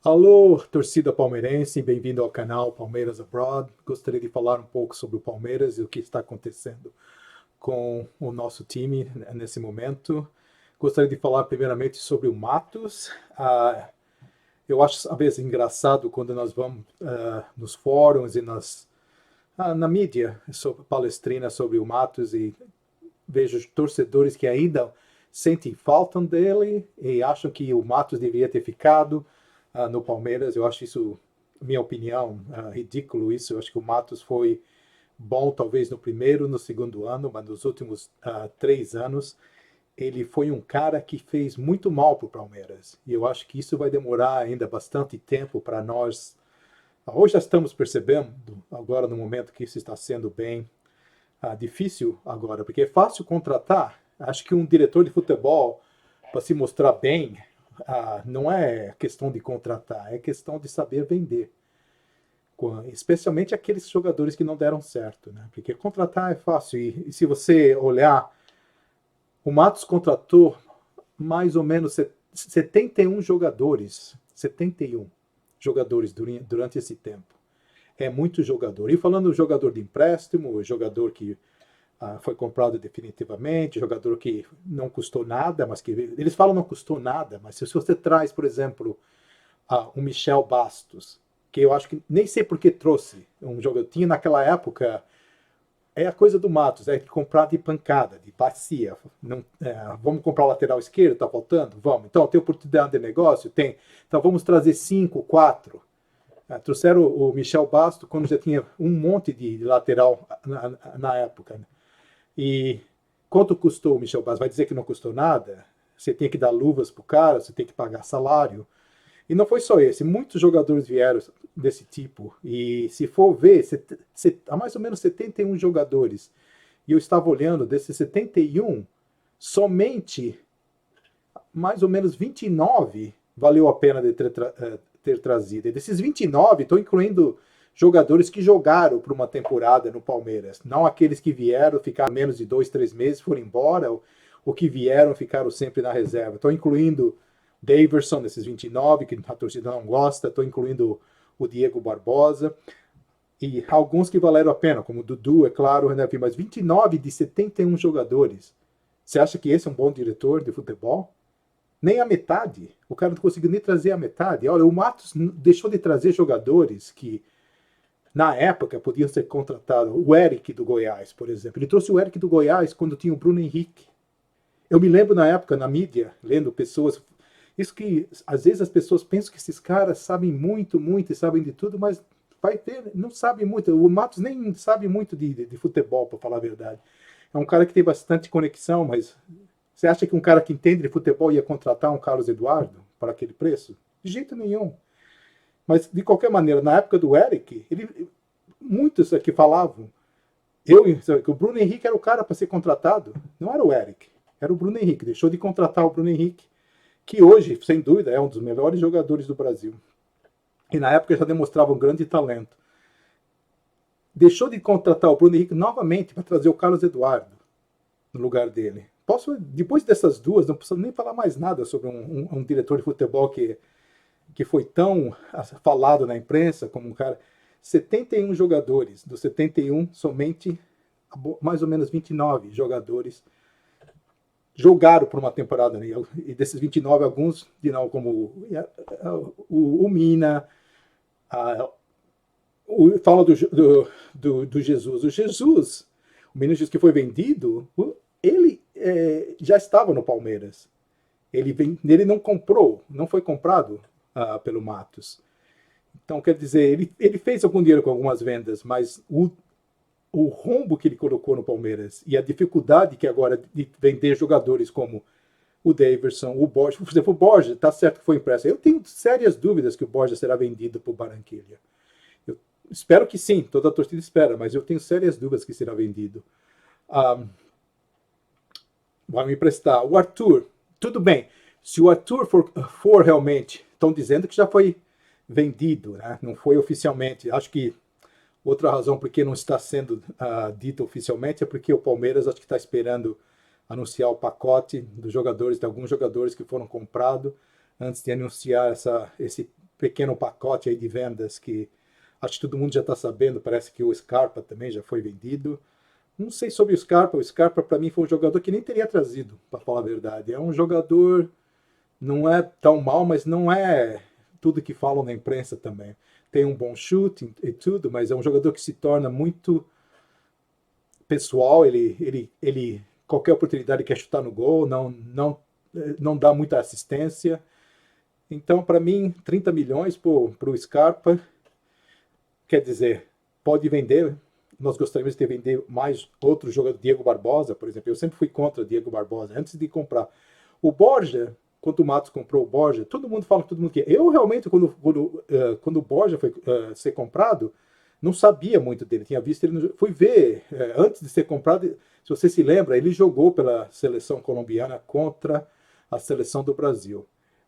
Alô, torcida palmeirense, bem-vindo ao canal Palmeiras Abroad. Gostaria de falar um pouco sobre o Palmeiras e o que está acontecendo com o nosso time nesse momento. Gostaria de falar primeiramente sobre o Matos. Eu acho às vezes engraçado quando nós vamos nos fóruns e na mídia sobre palestrina sobre o Matos e vejo torcedores que ainda sentem falta dele e acham que o Matos deveria ter ficado no Palmeiras. Eu acho isso, minha opinião, ridículo isso. Eu acho que o Matos foi bom talvez no primeiro, no segundo ano, mas nos últimos 3 anos ele foi um cara que fez muito mal para o Palmeiras. E eu acho que isso vai demorar ainda bastante tempo para nós. Hoje já estamos percebendo, agora no momento que isso está sendo bem difícil agora, porque é fácil contratar. Acho que um diretor de futebol, para se mostrar bem, não é questão de contratar, é questão de saber vender. Especialmente aqueles jogadores que não deram certo, né? Porque contratar é fácil. E se você olhar, o Matos contratou mais ou menos 71 jogadores. 71 jogadores durante esse tempo. É muito jogador. E falando do jogador de empréstimo, jogador que foi comprado definitivamente, jogador que não custou nada, mas que eles falam não custou nada, mas se você traz, por exemplo, um Michel Bastos, que eu acho que nem sei por que trouxe um jogador, tinha naquela época é a coisa do Matos, é comprar de pancada, de bacia. Não, vamos comprar o lateral esquerdo, tá faltando? Vamos. Então, tem oportunidade de negócio? Tem. Então, vamos trazer 5, 4. Trouxeram o Michel Bastos quando já tinha um monte de lateral na época. Né? E quanto custou o Michel Bastos? Vai dizer que não custou nada? Você tem que dar luvas pro cara, você tem que pagar salário. E não foi só esse, muitos jogadores vieram desse tipo. E se for ver, há mais ou menos 71 jogadores. E eu estava olhando, desses 71, somente mais ou menos 29 valeu a pena de ter trazido. E desses 29, estou incluindo jogadores que jogaram por uma temporada no Palmeiras. Não aqueles que vieram, ficaram menos de 2, 3 meses, foram embora, ou que vieram, ficaram sempre na reserva. Estou incluindo Daverson, desses 29, que a torcida não gosta. Estou incluindo o Diego Barbosa. E alguns que valeram a pena, como o Dudu, é claro, mas 29 de 71 jogadores. Você acha que esse é um bom diretor de futebol? Nem a metade. O cara não conseguiu nem trazer a metade. Olha, o Matos deixou de trazer jogadores que, na época, podiam ser contratados. O Eric do Goiás, por exemplo. Ele trouxe o Eric do Goiás quando tinha o Bruno Henrique. Eu me lembro na época, na mídia, lendo pessoas. Isso que, às vezes, as pessoas pensam que esses caras sabem muito, muito e sabem de tudo, mas vai ver, não sabe muito. O Matos nem sabe muito de futebol, para falar a verdade. É um cara que tem bastante conexão, mas você acha que um cara que entende de futebol ia contratar um Carlos Eduardo para aquele preço? De jeito nenhum. Mas, de qualquer maneira, na época do Eric, muitos aqui falavam que o Bruno Henrique era o cara para ser contratado. Não era o Eric, era o Bruno Henrique. Deixou de contratar o Bruno Henrique, que hoje, sem dúvida, é um dos melhores jogadores do Brasil. E na época já demonstrava um grande talento. Deixou de contratar o Bruno Henrique novamente para trazer o Carlos Eduardo no lugar dele. Depois dessas duas, não preciso nem falar mais nada sobre um diretor de futebol que foi tão falado na imprensa como um cara. 71 jogadores, dos 71, somente mais ou menos 29 jogadores jogaram por uma temporada. Né? E desses 29, alguns, de não, como o Mina, fala do Jesus. O Jesus, o menino Jesus que foi vendido, ele já estava no Palmeiras. Ele não comprou, não foi comprado pelo Matos. Então, quer dizer, ele fez algum dinheiro com algumas vendas, mas o rombo que ele colocou no Palmeiras e a dificuldade que agora de vender jogadores como o Daverson, o Borja, por exemplo, o Borja, tá certo que foi impresso. Eu tenho sérias dúvidas que o Borja será vendido para o Barranquilla. Eu espero que sim, toda a torcida espera, mas eu tenho sérias dúvidas que será vendido. Vai me emprestar. O Arthur, tudo bem. Se o Arthur for realmente, estão dizendo que já foi vendido, né? Não foi oficialmente. Acho que outra razão por que não está sendo dito oficialmente é porque o Palmeiras acho que está esperando anunciar o pacote dos jogadores, de alguns jogadores que foram comprados, antes de anunciar esse pequeno pacote aí de vendas que acho que todo mundo já está sabendo. Parece que o Scarpa também já foi vendido. Não sei sobre o Scarpa. O Scarpa, para mim, foi um jogador que nem teria trazido, para falar a verdade. É um jogador, não é tão mal, mas não é tudo que falam na imprensa também. Tem um bom chute e tudo, mas é um jogador que se torna muito pessoal. Ele qualquer oportunidade quer chutar no gol, não dá muita assistência. Então, para mim, 30 milhões para o Scarpa, quer dizer, pode vender. Nós gostaríamos de ter vendido mais outro jogador, Diego Barbosa, por exemplo. Eu sempre fui contra Diego Barbosa, antes de comprar. O Borja, quando o Matos comprou o Borja, todo mundo fala que todo mundo quer. Eu realmente, quando o Borja foi ser comprado, não sabia muito dele. Tinha visto ele, fui ver, antes de ser comprado, se você se lembra, ele jogou pela seleção colombiana contra a seleção do Brasil.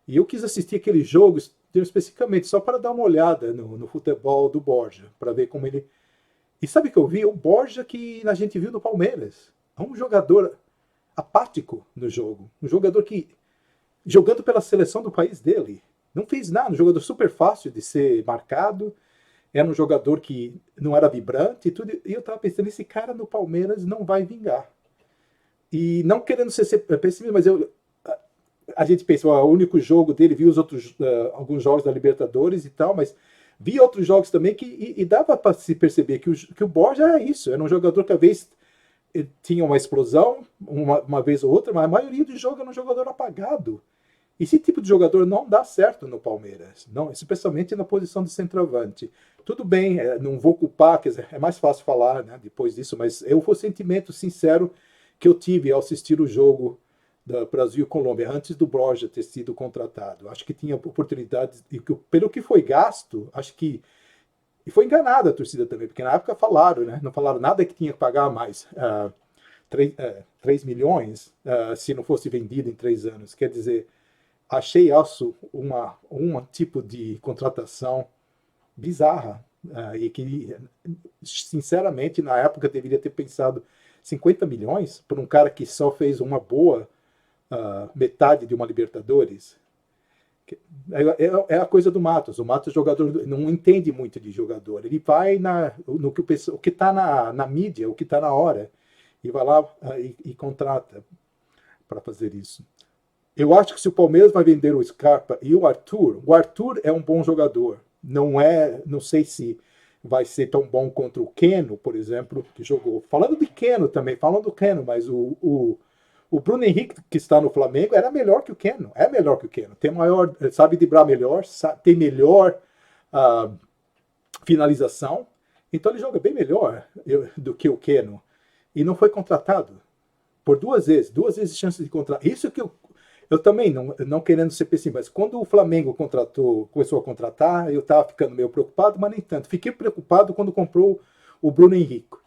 E eu quis assistir aquele jogo especificamente só para dar uma olhada no futebol do Borja, para ver como ele... E sabe o que eu vi? O Borja que a gente viu no Palmeiras. É um jogador apático no jogo. Um jogador que, jogando pela seleção do país dele, não fez nada. Um jogador super fácil de ser marcado. Era um jogador que não era vibrante e tudo. E eu estava pensando, esse cara no Palmeiras não vai vingar. E não querendo ser pessimista, mas a gente pensa, o único jogo dele, viu os outros, alguns jogos da Libertadores e tal, mas vi outros jogos também e dava para se perceber que o Borja era isso. Era um jogador que, talvez, tinha uma explosão, uma vez ou outra, mas a maioria do jogo era um jogador apagado. Esse tipo de jogador não dá certo no Palmeiras, não, especialmente na posição de centroavante. Tudo bem, não vou culpar, quer dizer, é mais fácil falar, né, depois disso, mas foi o sentimento sincero que eu tive ao assistir o jogo da Brasil e Colômbia, antes do Borja ter sido contratado. Acho que tinha oportunidades, e pelo que foi gasto, acho que... E foi enganada a torcida também, porque na época falaram, né? Não falaram nada que tinha que pagar mais 3 milhões se não fosse vendido em 3 anos. Quer dizer, achei isso um tipo de contratação bizarra e que, sinceramente, na época deveria ter pensado 50 milhões por um cara que só fez uma boa metade de uma Libertadores. É a coisa do Matos. O Matos, jogador, não entende muito de jogador. Ele vai no que está na mídia, o que está na hora, e vai lá e contrata para fazer isso. Eu acho que se o Palmeiras vai vender o Scarpa e o Arthur é um bom jogador. Não sei se vai ser tão bom contra o Keno, por exemplo, que jogou. Falando de Keno também, falando do Keno, mas o Bruno Henrique, que está no Flamengo, era melhor que o Keno. É melhor que o Keno. Sabe driblar melhor, tem melhor finalização. Então ele joga bem melhor do que o Keno. E não foi contratado por 2 vezes. 2 vezes chance de contratar. Isso que eu também, não querendo ser pessimista, mas quando o Flamengo começou a contratar, eu estava ficando meio preocupado, mas nem tanto. Fiquei preocupado quando comprou o Bruno Henrique.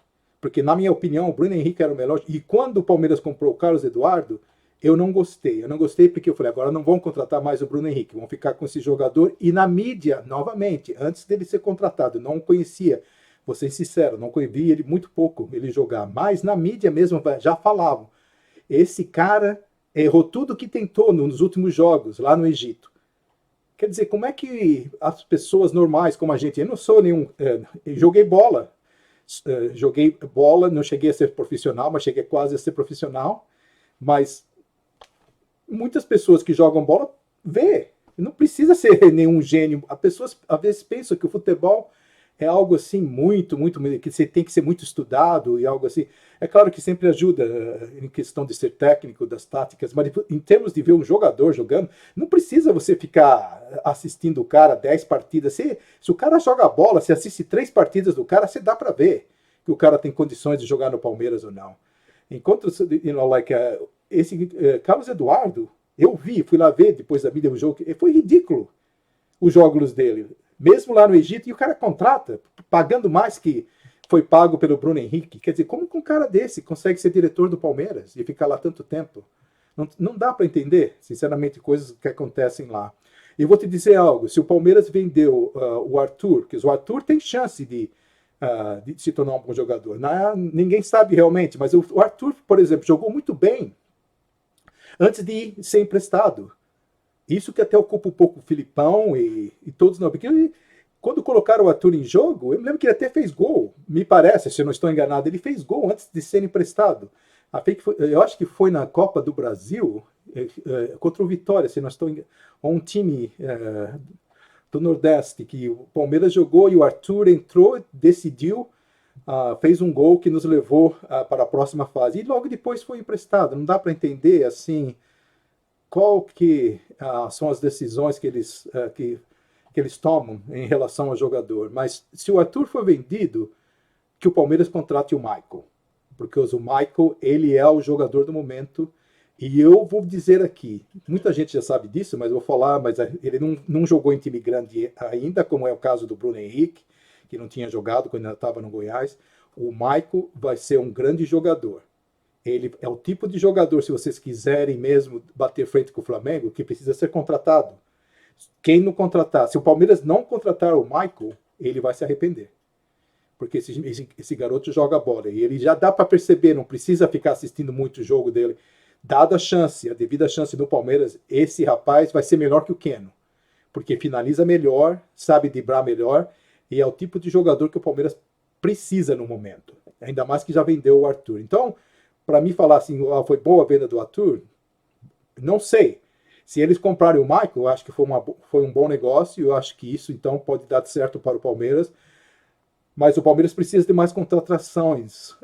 Porque, na minha opinião, o Bruno Henrique era o melhor. E quando o Palmeiras comprou o Carlos Eduardo, eu não gostei. Eu não gostei porque eu falei, agora não vão contratar mais o Bruno Henrique, vão ficar com esse jogador. E na mídia, novamente, antes dele ser contratado, não o conhecia. Vou ser sincero, não vi ele muito pouco, ele jogar. Mas na mídia mesmo já falavam. Esse cara errou tudo que tentou nos últimos jogos, lá no Egito. Quer dizer, como é que as pessoas normais como a gente... Eu não sou nenhum... joguei bola. Não cheguei a ser profissional, mas cheguei quase a ser profissional. Mas muitas pessoas que jogam bola não precisa ser nenhum gênio. As pessoas às vezes pensam que o futebol é algo assim muito, que você tem que ser muito estudado e algo assim. É claro que sempre ajuda em questão de ser técnico, das táticas, mas em termos de ver um jogador jogando, não precisa você ficar assistindo o cara 10 partidas. Se o cara joga bola, você assiste 3 partidas do cara, você dá para ver que o cara tem condições de jogar no Palmeiras ou não. Enquanto, esse Carlos Eduardo, fui lá ver depois da mídia o jogo, foi ridículo os jogos dele. Mesmo lá no Egito, e o cara contrata, pagando mais que foi pago pelo Bruno Henrique. Quer dizer, como que um cara desse consegue ser diretor do Palmeiras e ficar lá tanto tempo? Não dá para entender, sinceramente, coisas que acontecem lá. E eu vou te dizer algo, se o Palmeiras vendeu o Arthur, que o Arthur tem chance de se tornar um bom jogador. Ninguém sabe realmente, mas o Arthur, por exemplo, jogou muito bem antes de ser emprestado. Isso que até ocupa um pouco o Filipão e todos não, porque quando colocaram o Arthur em jogo, eu me lembro que ele até fez gol, me parece, se eu não estou enganado, ele fez gol antes de ser emprestado. Eu acho que foi na Copa do Brasil, contra o Vitória, se não estou enganado, um time do Nordeste, que o Palmeiras jogou e o Arthur entrou, decidiu, fez um gol que nos levou para a próxima fase. E logo depois foi emprestado. Não dá para entender assim qual que são as decisões que eles tomam em relação ao jogador. Mas se o Arthur for vendido, que o Palmeiras contrate o Michael. Porque o Michael, ele é o jogador do momento. E eu vou dizer aqui, muita gente já sabe disso, mas eu vou falar, mas ele não jogou em time grande ainda, como é o caso do Bruno Henrique, que não tinha jogado quando ainda estava no Goiás. O Michael vai ser um grande jogador. Ele é o tipo de jogador, se vocês quiserem mesmo bater frente com o Flamengo, que precisa ser contratado. Quem não contratar, se o Palmeiras não contratar o Michael, ele vai se arrepender. Porque esse garoto joga bola. E ele já dá para perceber, não precisa ficar assistindo muito o jogo dele. Dada a chance, a devida chance do Palmeiras, esse rapaz vai ser melhor que o Keno. Porque finaliza melhor, sabe driblar melhor, e é o tipo de jogador que o Palmeiras precisa no momento. Ainda mais que já vendeu o Arthur. Então, para mim falar assim, foi boa a venda do Arthur, não sei. Se eles comprarem o Michael, eu acho que foi um bom negócio, eu acho que isso então pode dar certo para o Palmeiras. Mas o Palmeiras precisa de mais contratações.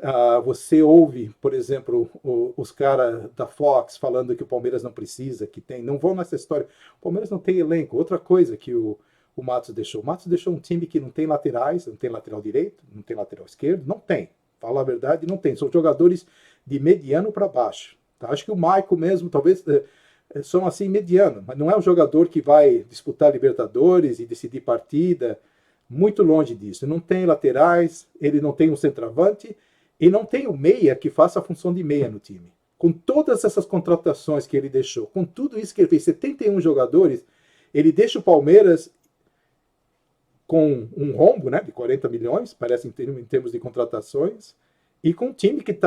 Você ouve, por exemplo, os caras da Fox falando que o Palmeiras não precisa, que tem. Não vão nessa história. O Palmeiras não tem elenco. Outra coisa que o Matos deixou. O Matos deixou um time que não tem laterais, não tem lateral direito, não tem lateral esquerdo. Não tem. Fala a verdade, não tem. São jogadores de mediano para baixo. Tá? Acho que o Michael mesmo, talvez, são assim mediano. Mas não é um jogador que vai disputar Libertadores e decidir partida. Muito longe disso. Não tem laterais, ele não tem um centroavante e não tem o meia que faça a função de meia no time. Com todas essas contratações que ele deixou, com tudo isso que ele fez, 71 jogadores, ele deixa o Palmeiras com um rombo, né, de 40 milhões, parece em termos de contratações, e com um time que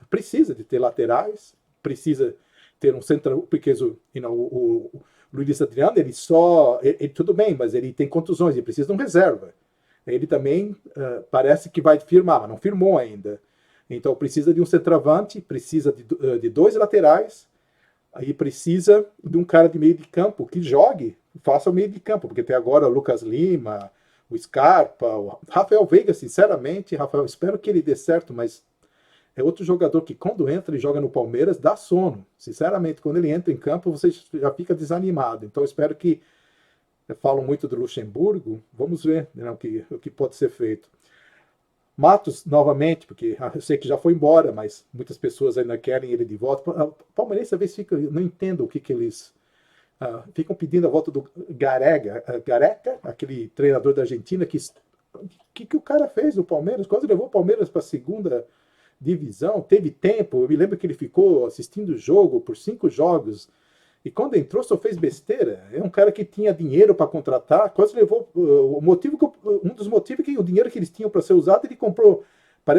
precisa de ter laterais, precisa ter um centro, porque o Luiz Adriano, ele tudo bem, mas ele tem contusões, ele precisa de um reserva. Ele também parece que vai firmar, mas não firmou ainda. Então precisa de um centroavante, precisa de dois laterais, aí precisa de um cara de meio de campo que jogue, faça o meio de campo, porque tem agora o Lucas Lima, o Scarpa, o Rafael Veiga, sinceramente, Rafael, espero que ele dê certo, mas é outro jogador que quando entra e joga no Palmeiras, dá sono. Sinceramente, quando ele entra em campo, você já fica desanimado. Então, eu espero que... Eu falo muito do Luxemburgo, vamos ver, né, o que pode ser feito. Matos, novamente, porque eu sei que já foi embora, mas muitas pessoas ainda querem ele de volta. O palmeirense, às vezes, não entendo o que eles... ficam pedindo a volta do Gareca, aquele treinador da Argentina, que o cara fez no Palmeiras? Quase levou o Palmeiras para a segunda divisão, teve tempo, eu me lembro que ele ficou assistindo o jogo por 5 jogos, e quando entrou só fez besteira. É um cara que tinha dinheiro para contratar, quase levou, um dos motivos que o dinheiro que eles tinham para ser usado, ele comprou,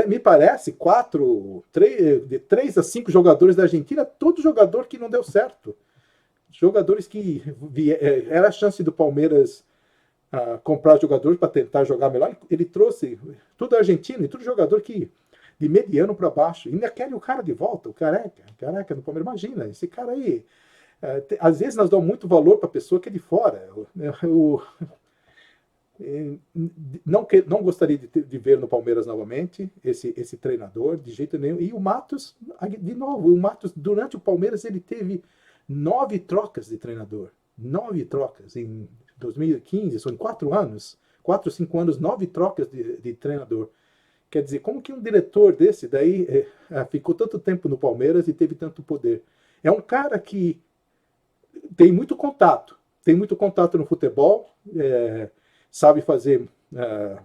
me parece, de 3 a 5 jogadores da Argentina, todo jogador que não deu certo. Jogadores que era a chance do Palmeiras comprar jogadores para tentar jogar melhor, ele trouxe tudo argentino e tudo jogador que de mediano para baixo. E ainda querem o cara de volta, o Careca no Palmeiras. Imagina, esse cara aí. Às vezes nós damos muito valor para a pessoa que é de fora. Não gostaria de ver no Palmeiras novamente esse treinador, de jeito nenhum. E o Matos, de novo, durante o Palmeiras, ele teve 9 trocas de treinador. 9 trocas. Em 2015, são em 4 anos, 4 ou 5 anos, 9 trocas de treinador. Quer dizer, como que um diretor desse daí ficou tanto tempo no Palmeiras e teve tanto poder? É um cara que tem muito contato no futebol, sabe fazer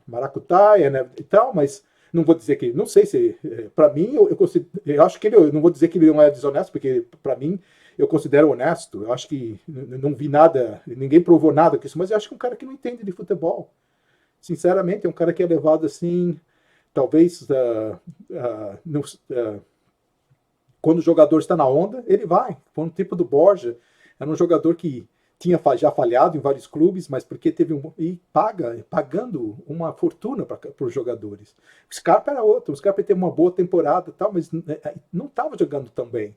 maracutaia, né, e tal, mas não vou dizer que, não sei se, para mim, eu acho que eu não vou dizer que ele não é desonesto, porque para mim, eu considero honesto, eu acho que não vi nada, ninguém provou nada com isso, mas eu acho que é um cara que não entende de futebol. Sinceramente, é um cara que é levado assim... Talvez quando o jogador está na onda, ele vai. Foi um tipo do Borja. Era um jogador que tinha já falhado em vários clubes, mas porque teve pagando uma fortuna para os jogadores. O Scarpa era outro, o Scarpa teve uma boa temporada e tal, mas não estava jogando tão bem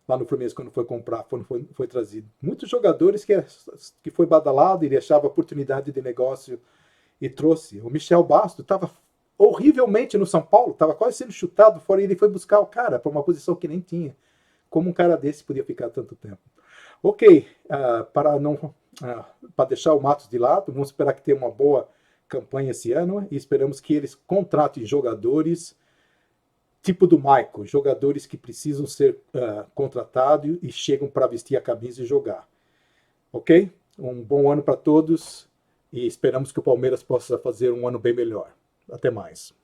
lá no Fluminense quando foi comprar, quando foi trazido. Muitos jogadores que foi badalado, ele achava oportunidade de negócio e trouxe. O Michel Basto estava horrivelmente no São Paulo, estava quase sendo chutado fora e ele foi buscar o cara para uma posição que nem tinha. Como um cara desse podia ficar tanto tempo? Ok, para deixar o Matos de lado, vamos esperar que tenha uma boa campanha esse ano e esperamos que eles contratem jogadores tipo do Michael, jogadores que precisam ser contratados e chegam para vestir a camisa e jogar. Ok? Um bom ano para todos e esperamos que o Palmeiras possa fazer um ano bem melhor. Até mais.